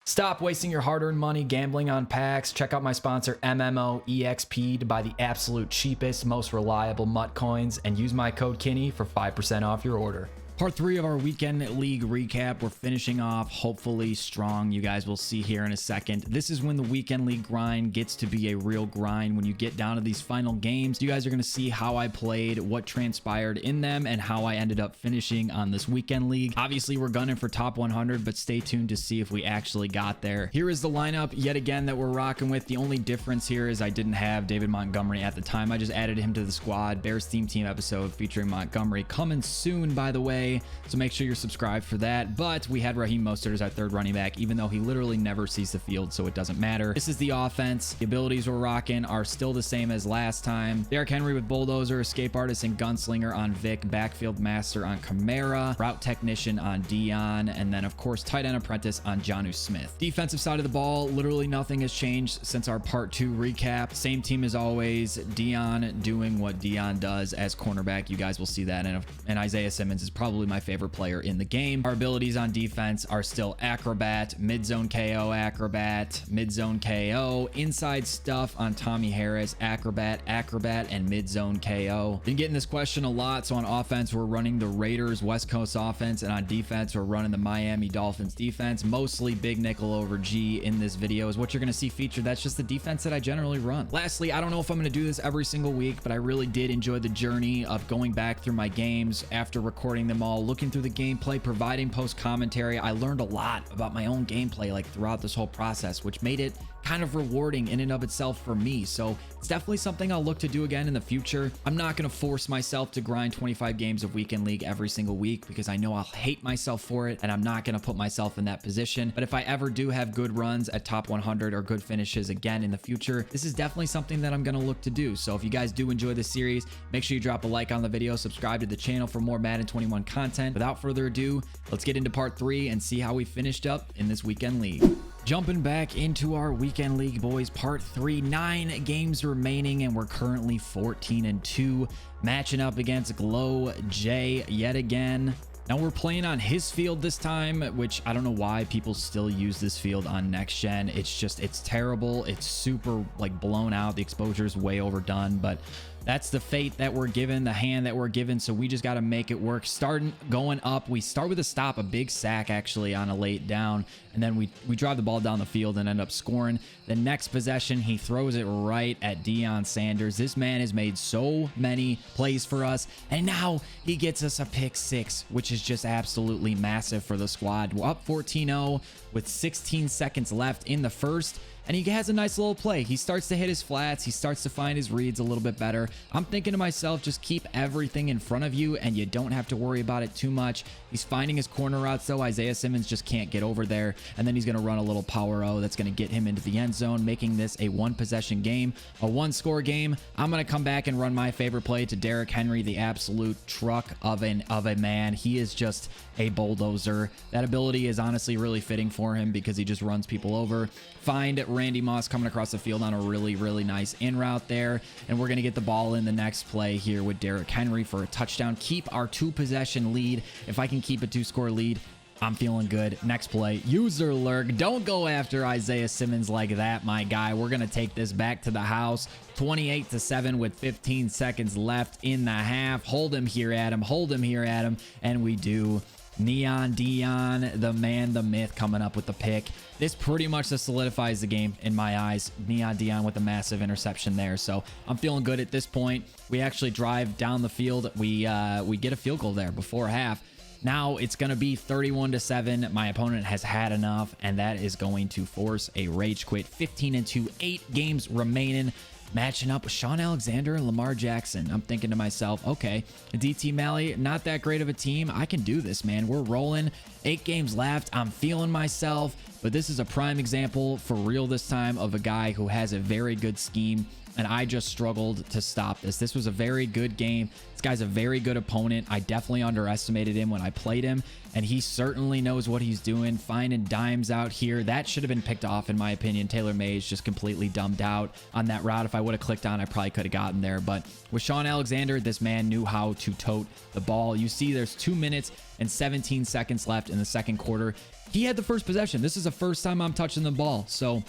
Stop wasting your hard-earned money gambling on packs. Check out my sponsor MMOEXP to buy the absolute cheapest, most reliable MUT coins and use my code Kinny for 5% off your order. Part 3 of our weekend league recap. We're finishing off hopefully strong. You guys will see here in a second. This is when the weekend league grind gets to be a real grind. When you get down to these final games, you guys are going to see how I played, what transpired in them, and how I ended up finishing on this weekend league. Obviously, we're gunning for top 100, but stay tuned to see if we actually got there. Here is the lineup yet again that we're rocking with. The only difference here is I didn't have David Montgomery at the time. I just added him to the squad. Bears theme team episode featuring Montgomery coming soon, by the way. So make sure you're subscribed for that. But we had Raheem Mostert as our third running back, even though he literally never sees the field, so it doesn't matter. This is the offense. The abilities we're rocking are still the same as last time. Derrick Henry with Bulldozer, Escape Artist and Gunslinger on Vic, Backfield Master on Kamara, Route Technician on Dion, and then of course Tight End Apprentice on Jonnu Smith. Defensive side of the ball, literally nothing has changed since our part 2 recap. Same team as always. Dion doing what Dion does as cornerback. You guys will see that, and Isaiah Simmons is probably my favorite player in the game. Our abilities on defense are still Acrobat, Mid-Zone KO, Acrobat, Mid-Zone KO, Inside Stuff on Tommy Harris, Acrobat, and Mid-Zone KO. Been getting this question a lot. So on offense, we're running the Raiders West Coast offense, and on defense, we're running the Miami Dolphins defense. Mostly big nickel over G in this video is what you're going to see featured. That's just the defense that I generally run. Lastly, I don't know if I'm going to do this every single week, but I really did enjoy the journey of going back through my games after recording them all, looking through the gameplay, providing post commentary. I learned a lot about my own gameplay like throughout this whole process, which made it kind of rewarding in and of itself for me. So it's definitely something I'll look to do again in the future. I'm not going to force myself to grind 25 games of weekend league every single week because I know I'll hate myself for it, and I'm not going to put myself in that position. But if I ever do have good runs at top 100 or good finishes again in the future, this is definitely something that I'm going to look to do. So if you guys do enjoy this series, make sure you drop a like on the video, subscribe to the channel for more Madden 21 content. Without further ado, let's get into part 3 and see how we finished up in this weekend league. Jumping back into our weekend league, boys, part 3, 9 games remaining, and we're currently 14-2, matching up against Glow J yet again. Now we're playing on his field this time, which I don't know why people still use this field on next gen. It's terrible. It's super like blown out. The exposure is way overdone, but that's the fate that we're given, the hand that we're given. So we just got to make it work. Starting going up, we start with a stop, a big sack actually on a late down, and then we drive the ball down the field and end up scoring. The next possession, he throws it right at Deion Sanders. This man has made so many plays for us, and now he gets us a pick 6, which is just absolutely massive for the squad. We're up 14-0 with 16 seconds left in the first. And he has a nice little play. He starts to hit his flats. He starts to find his reads a little bit better. I'm thinking to myself, just keep everything in front of you and you don't have to worry about it too much. He's finding his corner routes though. Isaiah Simmons just can't get over there. And then he's going to run a little power O that's going to get him into the end zone, making this a 1-possession game, a 1-score game. I'm going to come back and run my favorite play to Derrick Henry, the absolute truck of a man. He is just a bulldozer. That ability is honestly really fitting for him because he just runs people over. Find Randy Moss coming across the field on a really nice in route there, and we're going to get the ball in the next play here with Derrick Henry for a touchdown. Keep our 2-possession lead. If I can keep a 2-score lead, I'm feeling good. Next play, user lurk. Don't go after Isaiah Simmons like that, my guy. We're going to take this back to the house. 28-7 with 15 seconds left in the half. Hold him here, Adam. Hold him here, Adam. And we do. Neon Dion, the man, the myth, coming up with the pick. This pretty much just solidifies the game in my eyes. Neon Dion with a massive interception there. So I'm feeling good at this point. We actually drive down the field. We get a field goal there before half. Now it's going to be 31-7. My opponent has had enough, and that is going to force a rage quit. 15-2, 8 games remaining. Matching up with Sean Alexander and Lamar Jackson. I'm thinking to myself, okay, DT Malley, not that great of a team. I can do this, man. We're rolling. 8 games left. I'm feeling myself. But this is a prime example for real this time of a guy who has a very good scheme, and I just struggled to stop this. This was a very good game. This guy's a very good opponent. I definitely underestimated him when I played him, and he certainly knows what he's doing. Finding dimes out here. That should have been picked off, in my opinion. Taylor Mays just completely dumbed out on that route. If I would have clicked on, I probably could have gotten there. But with Sean Alexander, this man knew how to tote the ball. You see there's 2 minutes and 17 seconds left in the second quarter. he had the first possession. This is the first time I'm touching the ball. So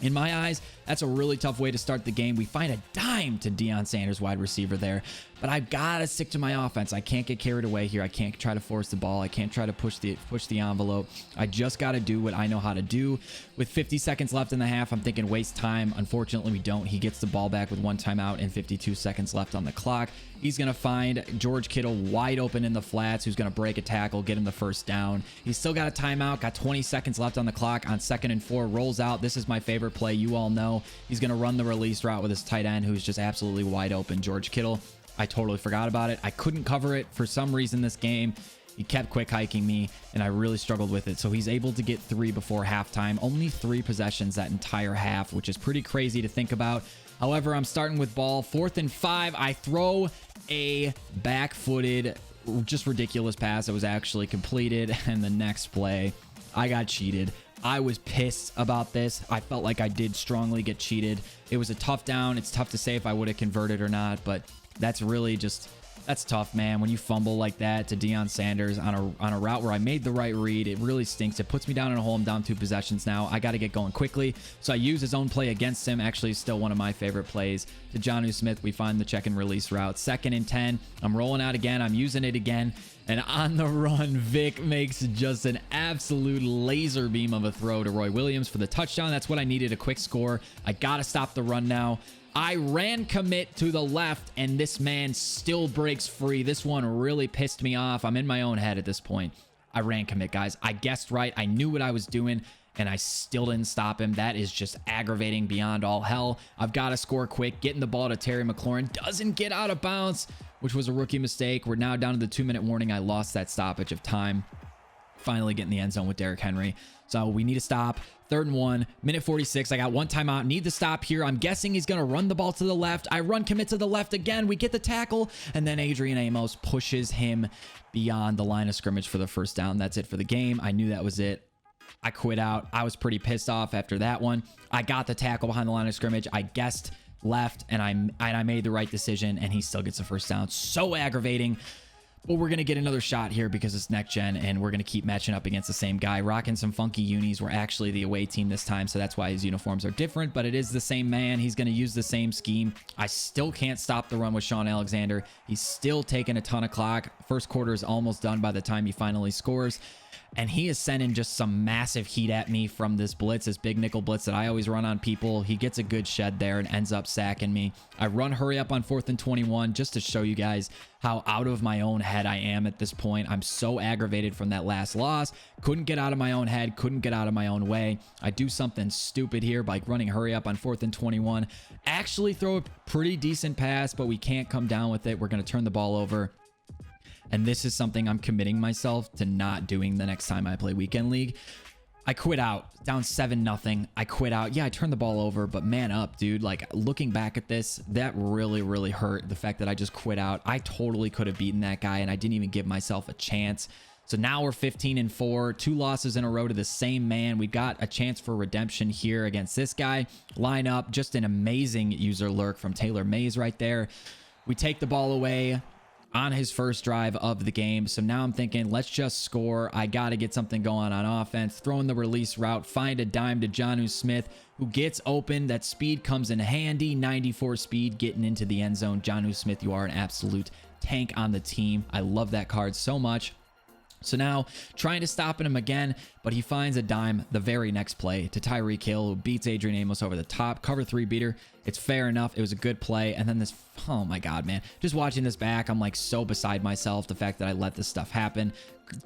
in my eyes, that's a really tough way to start the game. We find a dime to Deion Sanders, wide receiver there. But I've got to stick to my offense. I can't get carried away here. I can't try to force the ball. I can't try to push the envelope. I just got to do what I know how to do. With 50 seconds left in the half, I'm thinking waste time. Unfortunately, we don't. He gets the ball back with 1 timeout and 52 seconds left on the clock. He's going to find George Kittle wide open in the flats, who's going to break a tackle, get him the first down. He's still got a timeout, got 20 seconds left on the clock on 2nd and 4, rolls out. This is my favorite play. You all know he's going to run the release route with his tight end, who's just absolutely wide open, George Kittle. I totally forgot about it. I couldn't cover it for some reason this game. He kept quick hiking me, and I really struggled with it. So he's able to get 3 before halftime. Only 3 possessions that entire half, which is pretty crazy to think about. However, I'm starting with ball. 4th and 5. I throw a back-footed, just ridiculous pass that was actually completed. And the next play, I got cheated. I was pissed about this. I felt like I did strongly get cheated. It was a tough down. It's tough to say if I would have converted or not, but that's really just, that's tough, man. When you fumble like that to Deion Sanders on a route where I made the right read, it really stinks. It puts me down in a hole. I'm down 2 possessions now. I got to get going quickly. So I use his own play against him. Actually, still one of my favorite plays. To Jonnu Smith, we find the check and release route. 2nd and 10. I'm rolling out again. I'm using it again. And on the run, Vic makes just an absolute laser beam of a throw to Roy Williams for the touchdown. That's what I needed, a quick score. I got to stop the run now. I ran commit to the left, and this man still breaks free. This one really pissed me off. I'm in my own head at this point. I ran commit, guys. I guessed right. I knew what I was doing, and I still didn't stop him. That is just aggravating beyond all hell. I've got to score quick. Getting the ball to Terry McLaurin. Doesn't get out of bounds, which was a rookie mistake. We're now down to the 2-minute warning. I lost that stoppage of time. Finally getting the end zone with Derrick Henry. So we need to stop. 3rd and 1, minute 46. I got 1 timeout. Need to stop here. I'm guessing he's going to run the ball to the left. I run commit to the left again. We get the tackle, and then Adrian Amos pushes him beyond the line of scrimmage for the first down. That's it for the game. I knew that was it. I quit out. I was pretty pissed off after that one. I got the tackle behind the line of scrimmage. I guessed left, and I made the right decision, and he still gets the first down. So aggravating. But we're going to get another shot here because it's next gen, and we're going to keep matching up against the same guy. Rocking some funky unis. We're actually the away team this time, so that's why his uniforms are different, but it is the same man. He's going to use the same scheme. I still can't stop the run with Sean Alexander. He's still taking a ton of clock. First quarter is almost done by the time he finally scores. And he is sending just some massive heat at me from this blitz, this big nickel blitz that I always run on people. He gets a good shed there and ends up sacking me. I run hurry up on 4th and 21 just to show you guys how out of my own head I am at this point. I'm so aggravated from that last loss. Couldn't get out of my own head. Couldn't get out of my own way. I do something stupid here by running hurry up on 4th and 21. Actually throw a pretty decent pass, but we can't come down with it. We're going to turn the ball over. And this is something I'm committing myself to not doing the next time I play Weekend League. I quit out, down 7-0. I quit out. Yeah, I turned the ball over, but man up, dude. Like, looking back at this, that really, really hurt. The fact that I just quit out. I totally could have beaten that guy, and I didn't even give myself a chance. So now we're 15-4, 2 losses in a row to the same man. We got a chance for redemption here against this guy. Line up, just an amazing user lurk from Taylor Mays right there. We take the ball away on his first drive of the game. So now I'm thinking, let's just score. I got to get something going on offense. Throwing the release route, find a dime to Jonnu Smith, who gets open. That speed comes in handy. 94 speed getting into the end zone. Jonnu Smith, you are an absolute tank on the team. I love that card so much. So now trying to stop him again, but he finds a dime the very next play to Tyreek Hill, who beats Adrian Amos over the top. Cover 3 beater. It's fair enough. It was a good play. And then this, oh my God, man. Just watching this back, I'm like so beside myself. The fact that I let this stuff happen.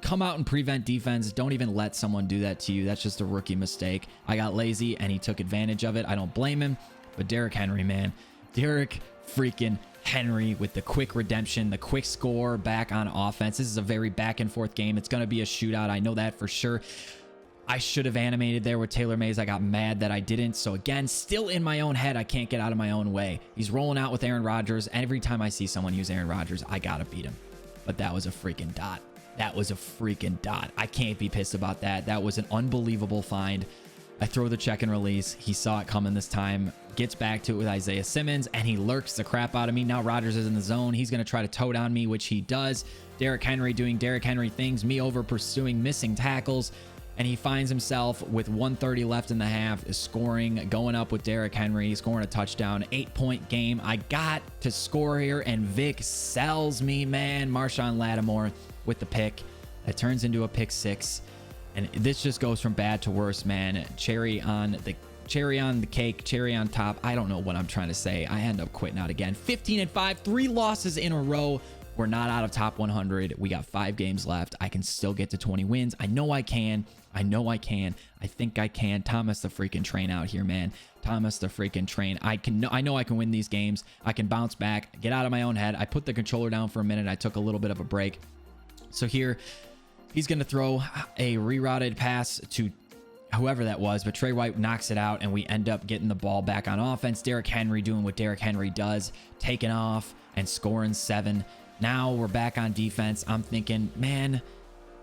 Come out and prevent defense. Don't even let someone do that to you. That's just a rookie mistake. I got lazy and he took advantage of it. I don't blame him. But Derrick Henry, man. Derrick freaking Henry with the quick redemption, the quick score back on offense. This is a very back and forth game. It's going to be a shootout. I know that for sure. I should have animated there with Taylor Mays. I got mad that I didn't. So again, still in my own head. I can't get out of my own way. He's rolling out with Aaron Rodgers. Every time I see someone use Aaron Rodgers, I got to beat him. But that was a freaking dot. That was a freaking dot. I can't be pissed about that. That was an unbelievable find. I throw the check and release. He saw it coming this time. Gets back to it with Isaiah Simmons, and he lurks the crap out of me. Now Rodgers is in the zone. He's going to try to toe down me, which he does. Derrick Henry doing Derrick Henry things. Me over pursuing, missing tackles. and he finds himself with 1:30 left in the half, is scoring, going up with Derrick Henry, scoring a touchdown, 8-point game. I got to score here, and Vic sells me, man. Marshawn Lattimore with the pick. It turns into a pick six, and this just goes from bad to worse, man. Cherry on the cake, cherry on top. I don't know what I'm trying to say. I end up quitting out again. 15-5, 3 losses in a row. We're not out of top 100. We got 5 games left. I can still get to 20 wins. I know I can. I know I can. I think I can. Thomas the freaking train out here, man. Thomas the freaking train. I know I can win these games. I can bounce back, get out of my own head. I put the controller down for a minute. I took a little bit of a break. So here, he's going to throw a rerouted pass to whoever that was, but Trey White knocks it out, and we end up getting the ball back on offense. Derrick Henry doing what Derrick Henry does, taking off and scoring 7. Now we're back on defense. I'm thinking, man,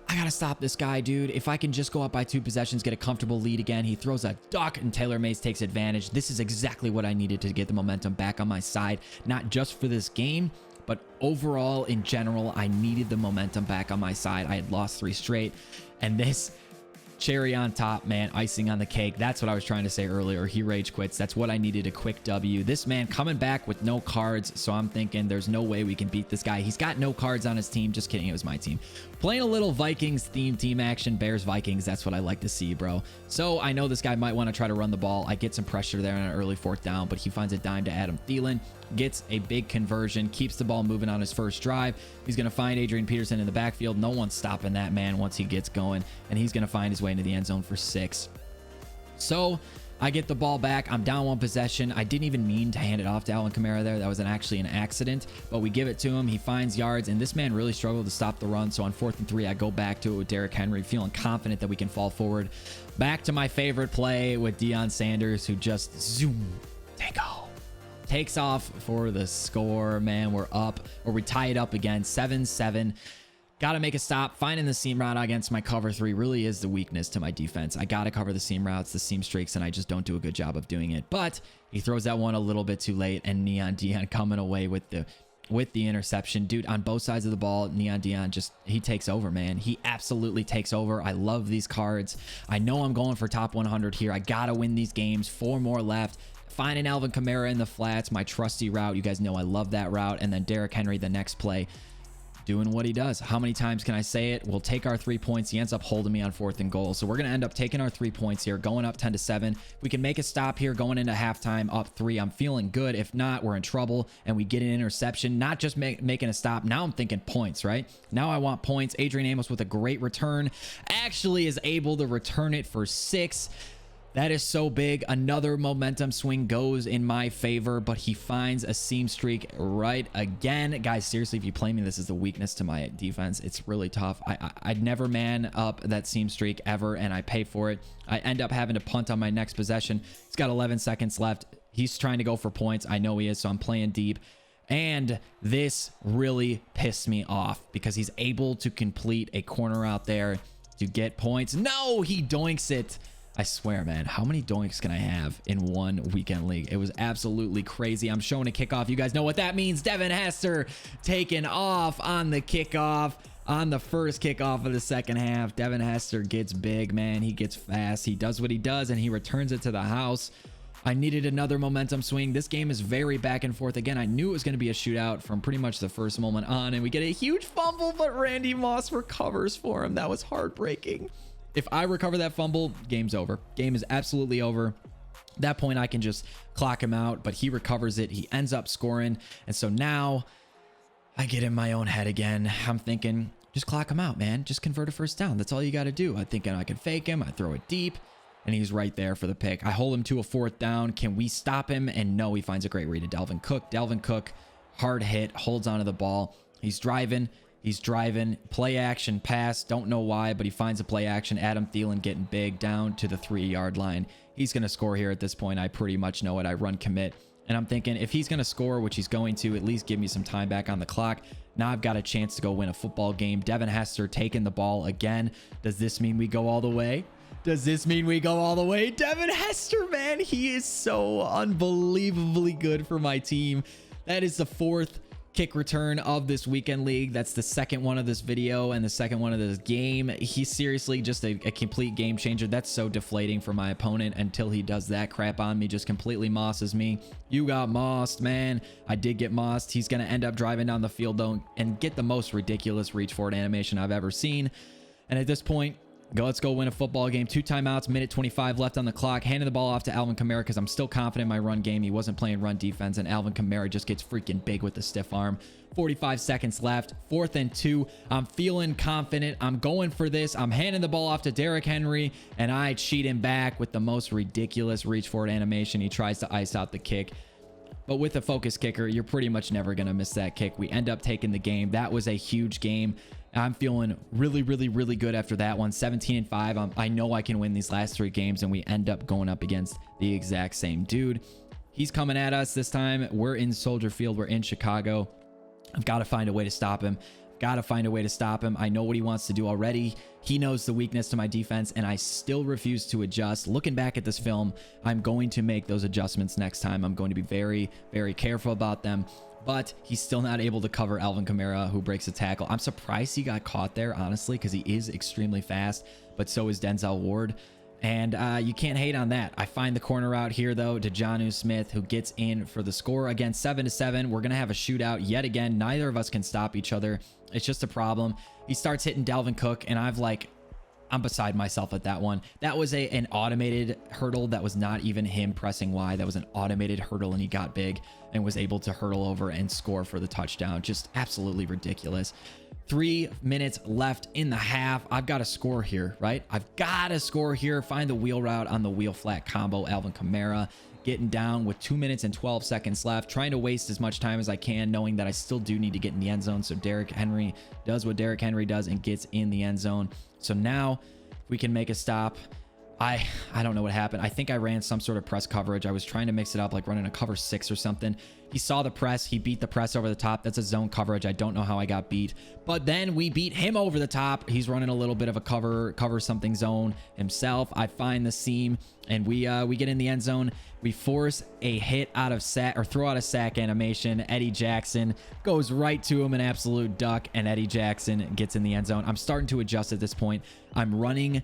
I gotta stop this guy, dude. If I can just go up by 2 possessions, get a comfortable lead again. He throws a duck, and Taylor Mays takes advantage. This is exactly what I needed to get the momentum back on my side, not just for this game, but overall in general. I needed the momentum back on my side. I had lost 3 straight, and this cherry on top, man, icing on the cake. That's what I was trying to say earlier. He rage quits. That's what I needed, a quick W. This man coming back with no cards, so I'm thinking there's no way we can beat this guy. He's got no cards on his team. Just kidding, it was my team. Playing a little Vikings themed team action, Bears Vikings. That's what I like to see, bro. So I know this guy might want to try to run the ball. I get some pressure there on an early 4th down, but he finds a dime to Adam Thielen, gets a big conversion, keeps the ball moving on his first drive. He's going to find Adrian Peterson in the backfield. No one's stopping that man once he gets going, and he's going to find his way into the end zone for 6. So I get the ball back. I'm down 1 possession. I didn't even mean to hand it off to Alvin Kamara there. That was actually an accident, but we give it to him. He finds yards, and this man really struggled to stop the run. So on 4th and 3, I go back to it with Derrick Henry, feeling confident that we can fall forward. Back to my favorite play with Deion Sanders, who just zoom, take off. Takes off for the score, man. We're up, or we tie it up again, 7-7. Got to make a stop. Finding the seam route against my cover 3 really is the weakness to my defense. I got to cover the seam routes, the seam streaks, and I just don't do a good job of doing it. But he throws that one a little bit too late, and Neon Deion coming away with the interception. Dude, on both sides of the ball, Neon Deion he takes over, man. He absolutely takes over. I love these cards. I know I'm going for top 100 here. I got to win these games. 4 more left. Finding Alvin Kamara in the flats, my trusty route. You guys know I love that route. And then Derrick Henry, the next play, doing what he does. How many times can I say it? We'll take our 3 points. He ends up holding me on 4th and goal. So we're going to end up taking our 3 points here, going up 10-7. We can make a stop here going into halftime up 3. I'm feeling good. If not, we're in trouble, and we get an interception. Not just making a stop. Now I'm thinking points, right? Now I want points. Adrian Amos with a great return. Actually is able to return it for 6. That is so big. Another momentum swing goes in my favor, but he finds a seam streak right again. Guys, seriously, if you play me, this is the weakness to my defense. It's really tough. I'd never man up that seam streak ever, and I pay for it. I end up having to punt on my next possession. He's got 11 seconds left. He's trying to go for points. I know he is, so I'm playing deep. And this really pissed me off because he's able to complete a corner out there to get points. No, he doinks it. I swear, man, how many doinks can I have in one weekend league? It was absolutely crazy. I'm showing a kickoff. You guys know what that means. Devin Hester taking off on the kickoff, on the first kickoff of the second half. Devin Hester gets big, man. He gets fast. He does what he does, and he returns it to the house. I needed another momentum swing. This game is very back and forth. Again, I knew it was going to be a shootout from pretty much the first moment on, and we get a huge fumble, but Randy Moss recovers for him. That was heartbreaking. If I recover that fumble, game's over. Game is absolutely over. At that point, I can just clock him out, but he recovers it. He ends up scoring. And so now I get in my own head again. I'm thinking, just clock him out, man. Just convert a first down. That's all you got to do. I'm thinking I can fake him. I throw it deep, and he's right there for the pick. I hold him to a 4th down. Can we stop him? And no, he finds a great read to Dalvin Cook. Dalvin Cook, hard hit, holds onto the ball. He's driving. Play action pass. Don't know why, but he finds a play action. Adam Thielen getting big down to the 3-yard line. He's going to score here at this point. I pretty much know it. I run commit. And I'm thinking if he's going to score, which he's going to, at least give me some time back on the clock. Now I've got a chance to go win a football game. Devin Hester taking the ball again. Does this mean we go all the way? Does this mean we go all the way? Devin Hester, man, he is so unbelievably good for my team. That is the 4th kick return of this weekend league. That's the second one of this video and the second one of this game. He's seriously just a complete game changer. That's so deflating for my opponent until he does that crap on me, just completely mosses me. You got mossed, man. I did get mossed. He's going to end up driving down the field though and get the most ridiculous reach forward animation I've ever seen. And at this point, let's go win a football game. 2 timeouts, minute 25 left on the clock. Handing the ball off to Alvin Kamara because I'm still confident in my run game. He wasn't playing run defense, and Alvin Kamara just gets freaking big with the stiff arm. 45 seconds left. 4th and 2. I'm feeling confident. I'm going for this. I'm handing the ball off to Derrick Henry, and I cheat him back with the most ridiculous reach forward animation. He tries to ice out the kick. But with a focus kicker, you're pretty much never going to miss that kick. We end up taking the game. That was a huge game. I'm feeling really, really, really good after that one. 17-5. I know I can win these last 3 games, and we end up going up against the exact same dude. He's coming at us this time. We're in Soldier Field. We're in Chicago. I've got to find a way to stop him. I know what he wants to do already. He knows the weakness to my defense, and I still refuse to adjust. Looking back at this film, I'm going to make those adjustments next time. I'm going to be very, very careful about them. But he's still not able to cover Alvin Kamara, who breaks a tackle. I'm surprised he got caught there, honestly, because he is extremely fast, but so is Denzel Ward. And you can't hate on that. I find the corner out here, though, to Jonnu Smith, who gets in for the score. Again, 7-7. We're going to have a shootout yet again. Neither of us can stop each other. It's just a problem. He starts hitting Dalvin Cook, and I'm beside myself at that one. That was an automated hurdle. That was not even him pressing Y. That was an automated hurdle, and he got big and was able to hurdle over and score for the touchdown. Just absolutely ridiculous. 3 minutes left in the half. I've got to score here, right? I've got to score here. Find the wheel route on the wheel flat combo. Alvin Kamara getting down with 2 minutes and 12 seconds left, trying to waste as much time as I can, knowing that I still do need to get in the end zone. So Derrick Henry does what Derrick Henry does and gets in the end zone. So now we can make a stop. I don't know what happened. I think I ran some sort of press coverage. I was trying to mix it up, like running a cover 6 or something. He saw the press. He beat the press over the top. That's a zone coverage. I don't know how I got beat, but then we beat him over the top. He's running a little bit of a cover something zone himself. I find the seam, and we get in the end zone. We force a hit out of sack, or throw out a sack animation. Eddie Jackson goes right to him, an absolute duck, and Eddie Jackson gets in the end zone. I'm starting to adjust at this point. I'm running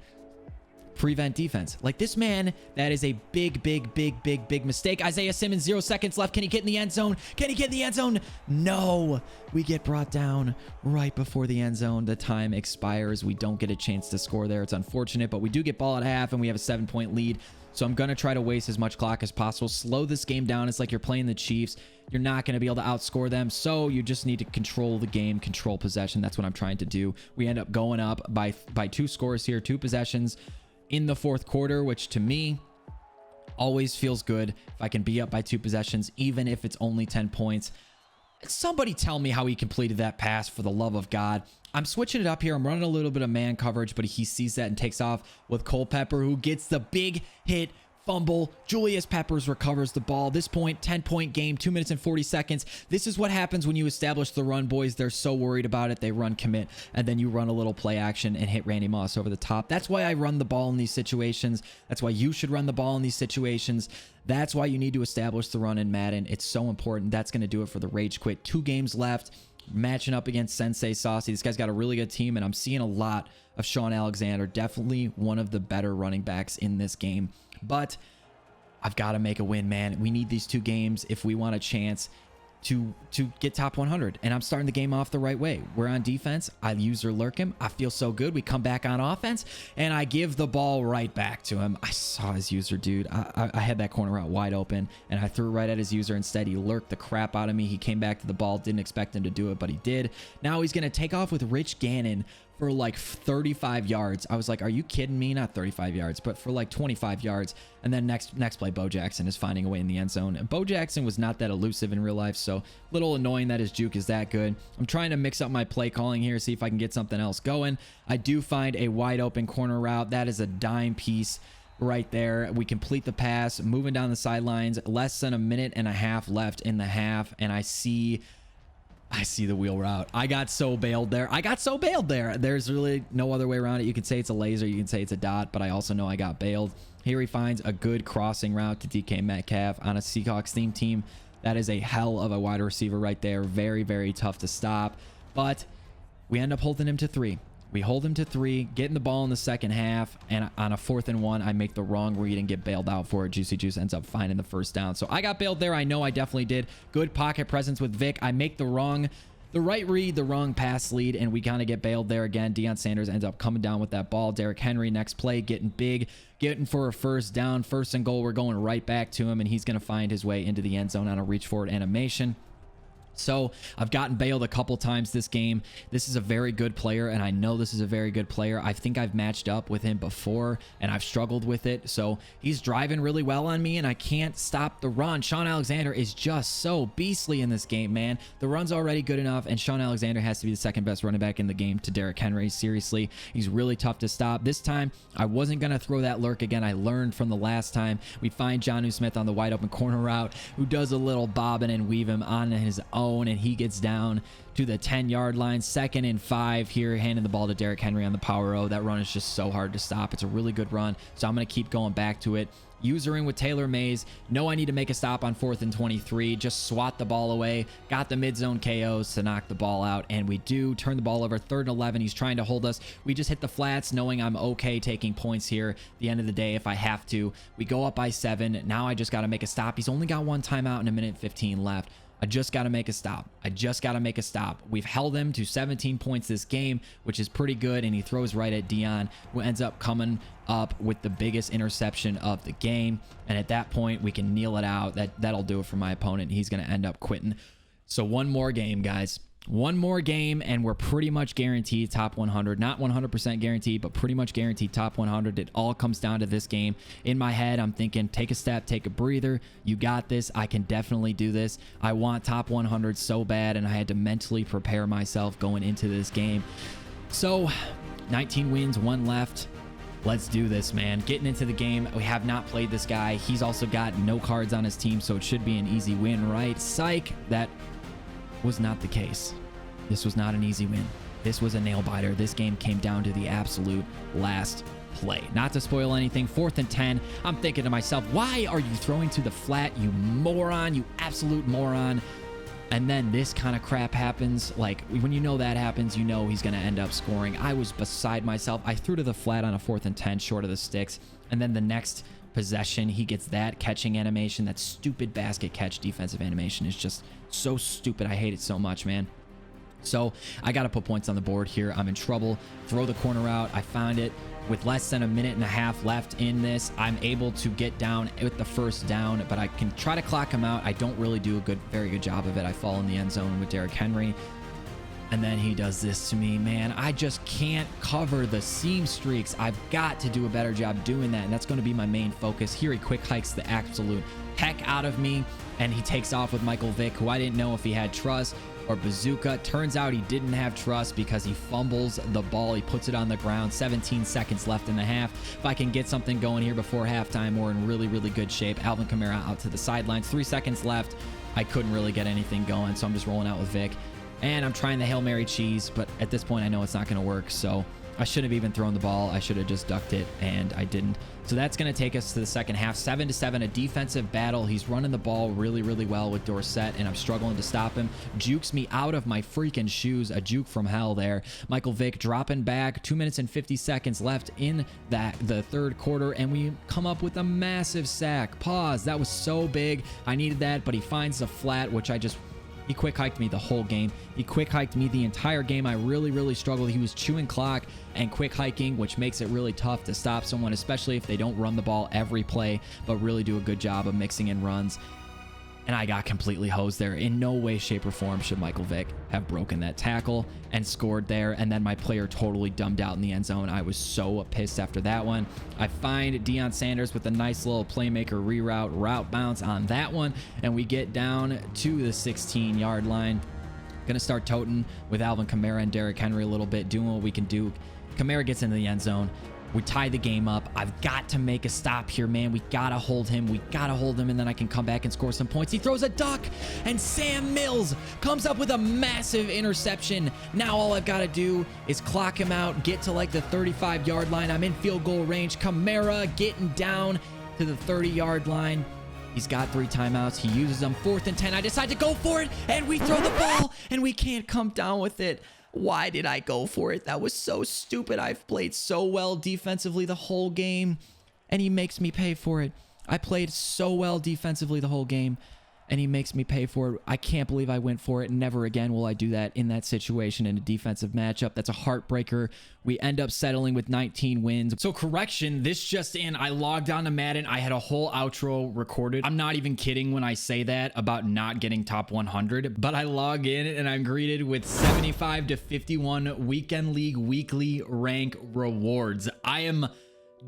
prevent defense. Like this man, that is a big mistake. Isaiah Simmons, 0 seconds left. Can he get in the end zone? Can he get in the end zone? No. We get brought down right before the end zone. The time expires. We don't get a chance to score there. It's unfortunate, but we do get ball at half, and we have a 7-point lead. So I'm going to try to waste as much clock as possible. Slow this game down. It's like you're playing the Chiefs. You're not going to be able to outscore them. So you just need to control the game, control possession. That's what I'm trying to do. We end up going up by 2 scores here, 2 possessions in the 4th quarter, which to me always feels good if I can be up by 2 possessions, even if it's only 10 points. Somebody tell me how he completed that pass, for the love of God. I'm switching it up here. I'm running a little bit of man coverage, but he sees that and takes off with Culpepper, who gets the big hit fumble. Julius Peppers recovers the ball. This point, 10-point game, 2 minutes and 40 seconds. This is what happens when you establish the run, boys. They're so worried about it. They run commit, and then you run a little play action and hit Randy Moss over the top. That's why I run the ball in these situations. That's why you should run the ball in these situations. That's why you need to establish the run in Madden. It's so important. That's going to do it for the Rage Quit. 2 games left. Matching up against Sensei Saucy. This guy's got a really good team, and I'm seeing a lot of Sean Alexander. Definitely one of the better running backs in this game. But I've got to make a win, man. We need these 2 games if we want a chance to get top 100. And I'm starting the game off the right way. We're on defense. I user lurk him. I feel so good. We come back on offense, and I give the ball right back to him. I saw his user, dude. I had that corner out wide open, and I threw right at his user. Instead, he lurked the crap out of me. He came back to the ball. Didn't expect him to do it, but he did. Now he's going to take off with Rich Gannon for like 35 yards. I was like, are you kidding me? Not 35 yards, but for like 25 yards. And then next play, Bo Jackson is finding a way in the end zone. And Bo Jackson was not that elusive in real life, so a little annoying that his juke is that good. I'm trying to mix up my play calling here, see if I can get something else going. I do find a wide open corner route. That is a dime piece right there. We complete the pass, moving down the sidelines. Less than a minute and a half left in the half, and I see the wheel route. I got so bailed there. There's really no other way around it. You can say it's a laser, you can say it's a dot, but I also know I got bailed. Here he finds a good crossing route to DK Metcalf on a Seahawks theme team That is a hell of a wide receiver right there. Very, very tough to stop. But we end up holding him to 3. We hold him to 3, getting the ball in the second half, and on a 4th and 1, I make the wrong read and get bailed out for it. Juicy Juice ends up finding the first down. So I got bailed there. I know I definitely did. Good pocket presence with Vic. I make the right read, the wrong pass lead, and we kind of get bailed there again. Deion Sanders ends up coming down with that ball. Derrick Henry, next play, getting big, getting for a first down. 1st and goal, we're going right back to him, and he's going to find his way into the end zone on a reach forward animation. So I've gotten bailed a couple times this game. This is a very good player, and I know this is a very good player. I think I've matched up with him before, and I've struggled with it. So he's driving really well on me, and I can't stop the run. Sean Alexander is just so beastly in this game, man. The run's already good enough, and Sean Alexander has to be the 2nd best running back in the game to Derrick Henry. Seriously, he's really tough to stop. This time, I wasn't going to throw that lurk again. I learned from the last time. We find Jonnu Smith on the wide open corner route, who does a little bobbing and weave him on his own, and he gets down to the 10-yard line. 2nd and 5 here, handing the ball to Derrick Henry on the power O. That run is just so hard to stop. It's a really good run, so I'm going to keep going back to it. User in with Taylor Mays. Know I need to make a stop on 4th and 23. Just swat the ball away. Got the mid-zone KOs to knock the ball out, and we do turn the ball over. 3rd and 11. He's trying to hold us. We just hit the flats, knowing I'm okay taking points here. At the end of the day, if I have to, we go up by 7. Now I just got to make a stop. He's only got 1 timeout and 1:15 left. I just got to make a stop. I just got to make a stop. We've held him to 17 points this game, which is pretty good, and he throws right at Deion, who ends up coming up with the biggest interception of the game. And at that point, we can kneel it out. That'll do it for my opponent. He's going to end up quitting. So one more game, guys. One more game, and we're pretty much guaranteed top 100. Not 100% guaranteed, but pretty much guaranteed top 100. It all comes down to this game. In my head, I'm thinking, take a step, take a breather. You got this. I can definitely do this. I want top 100 so bad, and I had to mentally prepare myself going into this game. So, 19 wins, 1 left. Let's do this, man. Getting into the game. We have not played this guy. He's also got no cards on his team, so it should be an easy win, right? Psych. That was not the case. This was not an easy win. This was a nail biter. This game came down to the absolute last play. Not to spoil anything, 4th and 10. I'm thinking to myself, why are you throwing to the flat, you moron, you absolute moron? And then this kind of crap happens. Like, when you know that happens, you know he's going to end up scoring. I was beside myself. I threw to the flat on a 4th and 10 short of the sticks. And then the next possession, he gets that catching animation. That stupid basket catch defensive animation is just so stupid. I hate it so much, man. So I got to put points on the board here. I'm in trouble. Throw the corner out. I found it. With less than a minute and a half left in this, I'm able to get down with the first down, but I can try to clock him out. I don't really do a very good job of it. I fall in the end zone with Derrick Henry. And then he does this to me, man. I just can't cover the seam streaks. I've got to do a better job doing that, and that's going to be my main focus. Here he quick hikes the absolute heck out of me, and he takes off with Michael Vick, who I didn't know if he had trust or bazooka. Turns out he didn't have trust because he fumbles the ball. He puts it on the ground. 17 seconds left in the half. If I can get something going here before halftime, we're in really, really good shape. Alvin Kamara out to the sidelines. 3 seconds left. I couldn't really get anything going, so I'm just rolling out with Vic. And I'm trying the Hail Mary cheese, but at this point I know it's not going to work, so I shouldn't have even thrown the ball. I should have just ducked it, and I didn't. So that's going to take us to the second half. 7-7, a defensive battle. He's running the ball really, really well with Dorsett, and I'm struggling to stop him. Jukes me out of my freaking shoes. A juke from hell there. Michael Vick dropping back. 2 minutes and 50 seconds left in the third quarter, and we come up with a massive sack. Pause. That was so big. I needed that, but he finds the flat, which he quick hiked me the whole game. He quick hiked me the entire game. I really, really struggled. He was chewing clock and quick hiking, which makes it really tough to stop someone, especially if they don't run the ball every play, but really do a good job of mixing in runs. And I got completely hosed there. In no way, shape, or form should Michael Vick have broken that tackle and scored there. And then my player totally dumbed out in the end zone. I was so pissed after that one. I find Deion Sanders with a nice little playmaker route bounce on that one. And we get down to the 16-yard line. Gonna start toting with Alvin Kamara and Derrick Henry a little bit, doing what we can do. Kamara gets into the end zone. We tie the game up. I've got to make a stop here, man. We got to hold him. We got to hold him, and then I can come back and score some points. He throws a duck, and Sam Mills comes up with a massive interception. Now all I've got to do is clock him out, get to like the 35-yard line. I'm in field goal range. Kamara getting down to the 30-yard line. He's got 3 timeouts. He uses them. 4th and 10. I decide to go for it, and we throw the ball, and we can't come down with it. Why did I go for it? That was so stupid. I've played so well defensively the whole game, and he makes me pay for it. I played so well defensively the whole game, and he makes me pay for it. I can't believe I went for it. Never again will I do that in that situation in a defensive matchup. That's a heartbreaker. We end up settling with 19 wins. So correction, this just in, I logged on to Madden. I had a whole outro recorded. I'm not even kidding when I say that about not getting top 100, but I log in and I'm greeted with 75 to 51 Weekend League weekly rank rewards. I am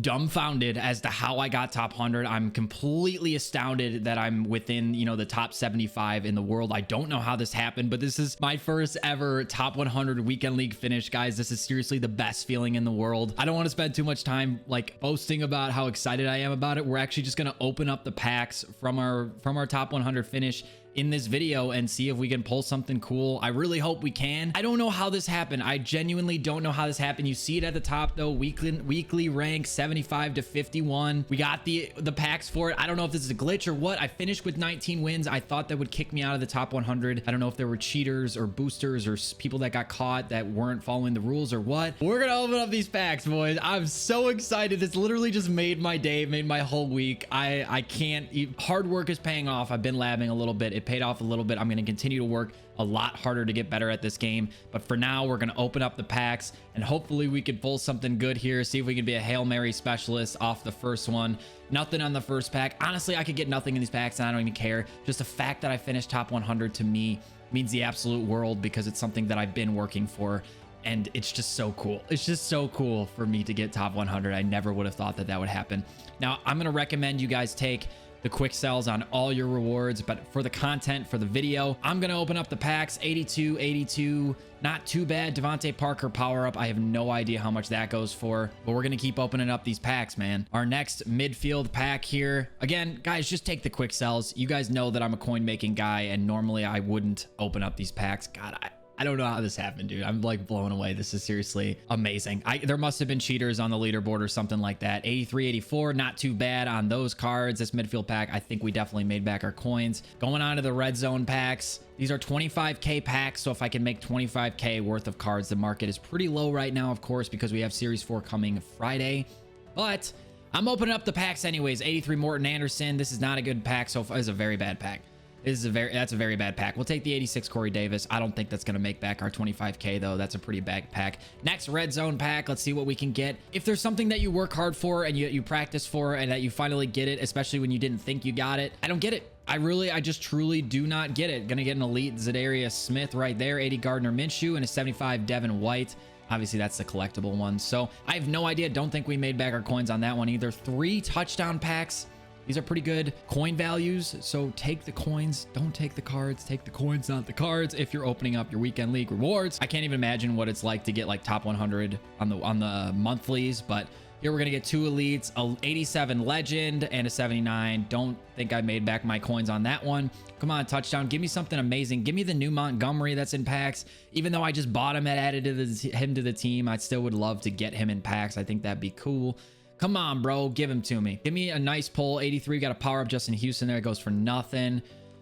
dumbfounded as to how I got top 100. I'm completely astounded that I'm within, the top 75 in the world. I don't know how this happened, but this is my first ever top 100 Weekend League finish, guys. This is seriously the best feeling in the world. I don't want to spend too much time boasting about how excited I am about it. We're actually just going to open up the packs from our top 100 finish in this video and see if we can pull something cool. I really hope we can. I don't know how this happened. I genuinely don't know how this happened. You see it at the top though, weekly rank 75 to 51. We got the packs for it. I don't know if this is a glitch or what. I finished with 19 wins. I thought that would kick me out of the top 100. I don't know if there were cheaters or boosters or people that got caught that weren't following the rules or what. We're gonna open up these packs, boys. I'm so excited. This literally just made my day, made my whole week. I can't. Hard work is paying off. I've been labbing a little bit. It paid off a little bit. I'm going to continue to work a lot harder to get better at this game, but for now we're going to open up the packs and hopefully we can pull something good here. See if we can be a Hail Mary specialist off the first one. Nothing on the first pack. Honestly, I could get nothing in these packs and I don't even care. Just the fact that I finished top 100 to me means the absolute world because it's something that I've been working for. And it's just so cool. It's just so cool for me to get top 100. I never would have thought that that would happen. Now, I'm going to recommend you guys take the quick sells on all your rewards, but for the content, for the video, I'm going to open up the packs. 82, not too bad. Devontae Parker power up. I have no idea how much that goes for, but we're going to keep opening up these packs, man. Our next midfield pack here. Again, guys, just take the quick sells. You guys know that I'm a coin making guy, and normally I wouldn't open up these packs. God, I don't know how this happened, dude. I'm blown away. This is seriously amazing. There must have been cheaters on the leaderboard or something like that. 83, 84, not too bad on those cards. This midfield pack, I think we definitely made back our coins. Going on to the red zone packs. These are 25K packs, so if I can make 25K worth of cards, the market is pretty low right now, of course, because we have Series 4 coming Friday. But I'm opening up the packs anyways. 83 Morton Anderson. This is not a good pack so far. It's a very bad pack. That's a very bad pack. We'll take the 86 Corey Davis. I don't think that's going to make back our 25K though. That's a pretty bad pack. Next red zone pack. Let's see what we can get. If there's something that you work hard for and you practice for and that you finally get it, especially when you didn't think you got it, I don't get it. I just truly do not get it. Gonna get an elite Zadarius Smith right there. 80 Gardner Minshew and a 75 Devin White. Obviously, that's the collectible one. So I have no idea. Don't think we made back our coins on that one either. 3 touchdown packs. These are pretty good coin values, so take the coins, don't take the cards. Take the coins, not the cards, if you're opening up your weekend league rewards. I can't even imagine what it's like to get like top 100 on the monthlies, but here we're gonna get 2 elites, a 87 legend and a 79. Don't think I made back my coins on that one. Come on, touchdown, give me something amazing. Give me the new Montgomery that's in packs. Even though I just bought him and added him to the team, I still would love to get him in packs. I think that'd be cool. Come on, bro. Give him to me. Give me a nice pull. 83. Got a power up Justin Houston there. It goes for nothing.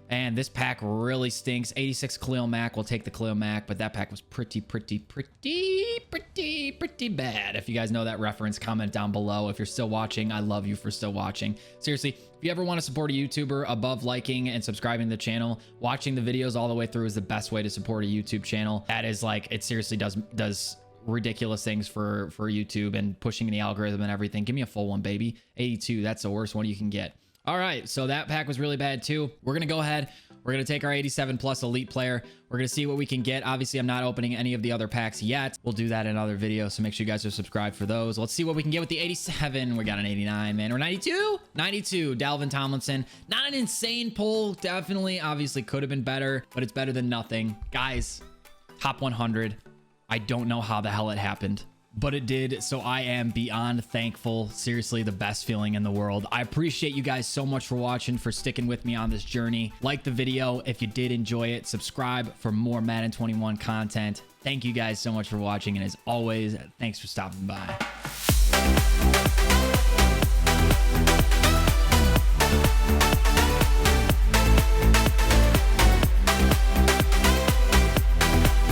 And this pack really stinks. 86 Khalil Mack. We'll take the Khalil Mack, but that pack was pretty bad. If you guys know that reference, comment down below. If you're still watching, I love you for still watching. Seriously, if you ever want to support a YouTuber above liking and subscribing to the channel, watching the videos all the way through is the best way to support a YouTube channel. That is like, it seriously does ridiculous things for YouTube and pushing the algorithm and everything. Give me a full one, baby. 82. That's the worst one you can get. All right, so that pack was really bad too. We're gonna go ahead. We're gonna take our 87 plus elite player. We're gonna see what we can get. Obviously, I'm not opening any of the other packs yet. We'll do that in another video, so make sure you guys are subscribed for those. Let's see what we can get with the 87. We got an 89, man. Or 92? 92, Dalvin Tomlinson. Not an insane pull. Definitely, obviously could have been better, but it's better than nothing. Guys, top 100. I don't know how the hell it happened, but it did. So I am beyond thankful. Seriously, the best feeling in the world. I appreciate you guys so much for watching, for sticking with me on this journey. Like the video if you did enjoy it. Subscribe for more Madden 21 content. Thank you guys so much for watching. And as always, thanks for stopping by.